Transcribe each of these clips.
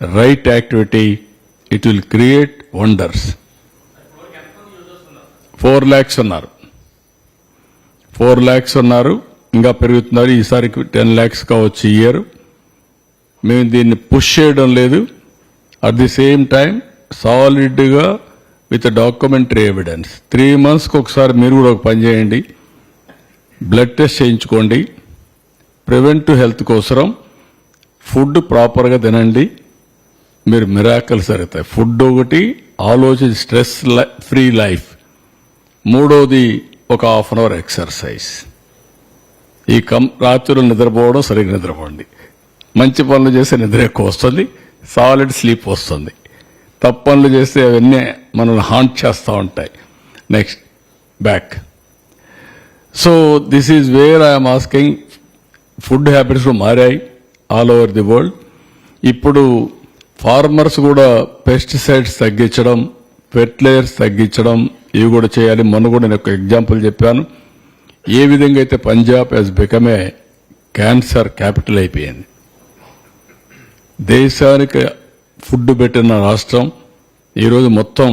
right activity, it will create wonders. 4 lakhs ఉన్నారు, 4 lakhs ఉన్నారు, ఇంకా పెరుగుతున్నారు. ఈసారి 10 lakhs కావచ్చు ఇయర్. మేము దీన్ని పుష్ చేయడం లేదు. అట్ ది సేమ్ టైం సాలిడ్గా విత్ డాక్యుమెంటరీ ఎవిడెన్స్ 3 monthsకి ఒకసారి మీరు కూడా ఒక పని చేయండి, బ్లడ్ టెస్ట్ చేయించుకోండి. ప్రివెంటివ్ హెల్త్ కోసరం ఫుడ్ ప్రాపర్గా తినండి, మీరు మిరాకల్స్ జరుగుతాయి. ఫుడ్ ఒకటి, ఆలోచించి స్ట్రెస్ ఫ్రీ లైఫ్. మూడోది ఒక 1/2 hour ఎక్సర్సైజ్. ఈ రాత్రులు నిద్రపోవడం సరిగ్గా నిద్రపోండి. మంచి పనులు చేస్తే నిద్ర ఎక్కువ వస్తుంది, సాలిడ్ స్లీప్ వస్తుంది. తప్పు పనులు చేస్తే అవన్నీ మనల్ని హాంట్ చేస్తూ ఉంటాయి. Next back. So this is where I'm asking. Food habits మారాయి ఆల్ ఓవర్ ది వరల్డ్. ఇప్పుడు ఫార్మర్స్ కూడా పెస్టిసైడ్స్ తగ్గించడం, ఫెర్టిలైజర్స్ తగ్గించడం, ఇవి కూడా చేయాలి. మొన్న కూడా నేను ఒక ఎగ్జాంపుల్ చెప్పాను. ఏ విధంగా అయితే Punjab has become a cancer capital అయిపోయింది. దేశానికి ఫుడ్ పెట్టిన రాష్ట్రం ఈరోజు మొత్తం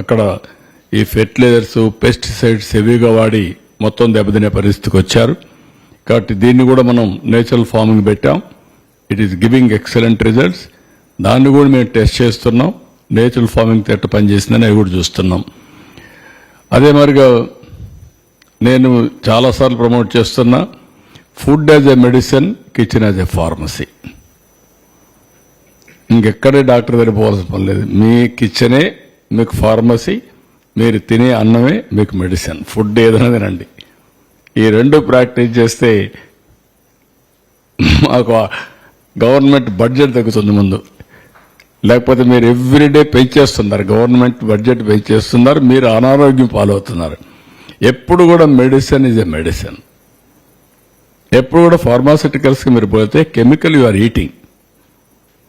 అక్కడ ఈ ఫెర్టిలైజర్స్, పెస్టిసైడ్స్ హెవీగా వాడి మొత్తం దెబ్బతినే పరిస్థితికి వచ్చారు. కాబట్టి దీన్ని కూడా మనం నేచురల్ ఫార్మింగ్ పెట్టాం. It is giving excellent results. దాన్ని కూడా మేము టెస్ట్ చేస్తున్నాం. నేచురల్ ఫార్మింగ్ ఎట్ట పనిచేసిందని అవి కూడా చూస్తున్నాం. అదే మరిగా నేను చాలాసార్లు ప్రమోట్ చేస్తున్నా, food as a medicine, kitchen as a pharmacy. ఇంకెక్కడే డాక్టర్ దగ్గర పోవాల్సిన పని లేదు. మీ కిచెనే మీకు ఫార్మసీ, మీరు తినే అన్నమే మీకు మెడిసిన్. ఫుడ్ ఏదైనా తినండి. ఈ రెండు ప్రాక్టీస్ చేస్తే మాకు గవర్నమెంట్ బడ్జెట్ తగ్గుతుంది ముందు. లేకపోతే మీరు ఎవ్రీడే పెంచేస్తున్నారు, గవర్నమెంట్ బడ్జెట్ పెంచేస్తున్నారు, మీరు అనారోగ్యం పాలవుతున్నారు. ఎప్పుడు కూడా మెడిసిన్ ఈజ్ ఎ మెడిసిన్. ఎప్పుడు కూడా ఫార్మాసిటికల్స్కి మీరు పోతే chemical you are eating,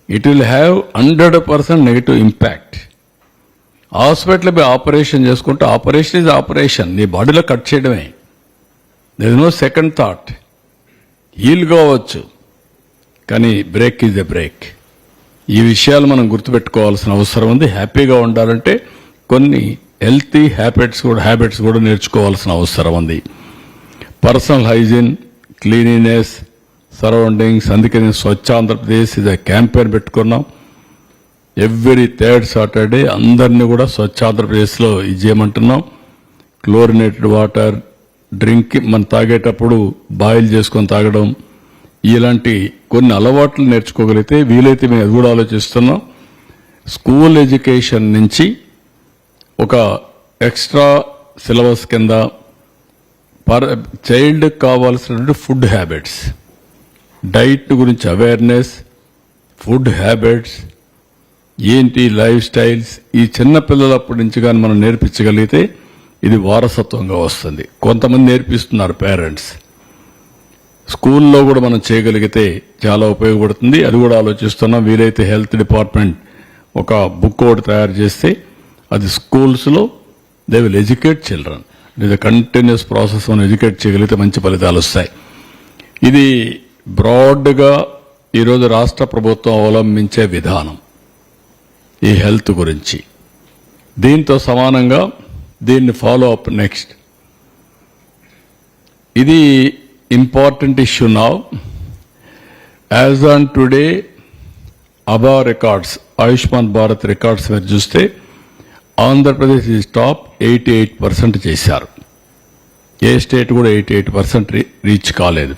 it will have 100% negative impact. Hospital పోయి ఆపరేషన్ చేసుకుంటే ఆపరేషన్ ఈజ్ ఆపరేషన్, నీ బాడీలో కట్ చేయడమే. There is no second thought. Heal కావచ్చు, కానీ బ్రేక్ ఈజ్ ఎ బ్రేక్. ఈ విషయాలు మనం గుర్తుపెట్టుకోవాల్సిన అవసరం ఉంది. హ్యాపీగా ఉండాలంటే కొన్ని హెల్తీ హ్యాబిట్స్ కూడా నేర్చుకోవాల్సిన అవసరం ఉంది. Personal hygiene, cleanliness, surroundings. అందుకే నేను స్వచ్ఛ ఆంధ్రప్రదేశ్ ఇది క్యాంపెయిన్ పెట్టుకున్నాం. ఎవ్రీ 3rd Saturday అందరినీ కూడా స్వచ్ఛ ఆంధ్రప్రదేశ్లో ఇది చేయమంటున్నాం. క్లోరినేటెడ్ వాటర్ డ్రింక్ మనం తాగేటప్పుడు బాయిల్ చేసుకొని తాగడం, ఇలాంటి కొన్ని అలవాట్లు నేర్చుకోగలిగితే వీలైతే మేము అది కూడా ఆలోచిస్తున్నాం. స్కూల్ ఎడ్యుకేషన్ నుంచి ఒక ఎక్స్ట్రా సిలబస్ కింద చైల్డ్కి కావాల్సినటువంటి ఫుడ్ హ్యాబిట్స్, డైట్ గురించి అవేర్నెస్, ఫుడ్ హ్యాబిట్స్ ఏంటి, లైఫ్ స్టైల్స్, ఈ చిన్న పిల్లలప్పటి నుంచి కానీ మనం నేర్పించగలిగితే ఇది వారసత్వంగా వస్తుంది. కొంతమంది నేర్పిస్తున్నారు పేరెంట్స్. స్కూల్లో కూడా మనం చేయగలిగితే చాలా ఉపయోగపడుతుంది. అది కూడా ఆలోచిస్తున్నాం. వీలైతే హెల్త్ డిపార్ట్మెంట్ ఒక బుక్ ఒకటి తయారు చేస్తే అది స్కూల్స్లో దే విల్ ఎడ్యుకేట్ చిల్డ్రన్. ఇది కంటిన్యూస్ ప్రాసెస్ మనం ఎడ్యుకేట్ చేయగలిగితే మంచి ఫలితాలు వస్తాయి. ఇది బ్రాడ్గా ఈరోజు రాష్ట్ర ప్రభుత్వం అవలంబించే విధానం ఈ హెల్త్ గురించి. దీంతో సమానంగా దీన్ని ఫాలో అప్ నెక్స్ట్. ఇది important issue now. As on today అబా రికార్డ్స్, ఆయుష్మాన్ భారత్ రికార్డ్స్ మీరు చూస్తే ఆంధ్రప్రదేశ్ ఈజ్ టాప్. 88% చేశారు. ఏ స్టేట్ కూడా 88% రీచ్ కాలేదు.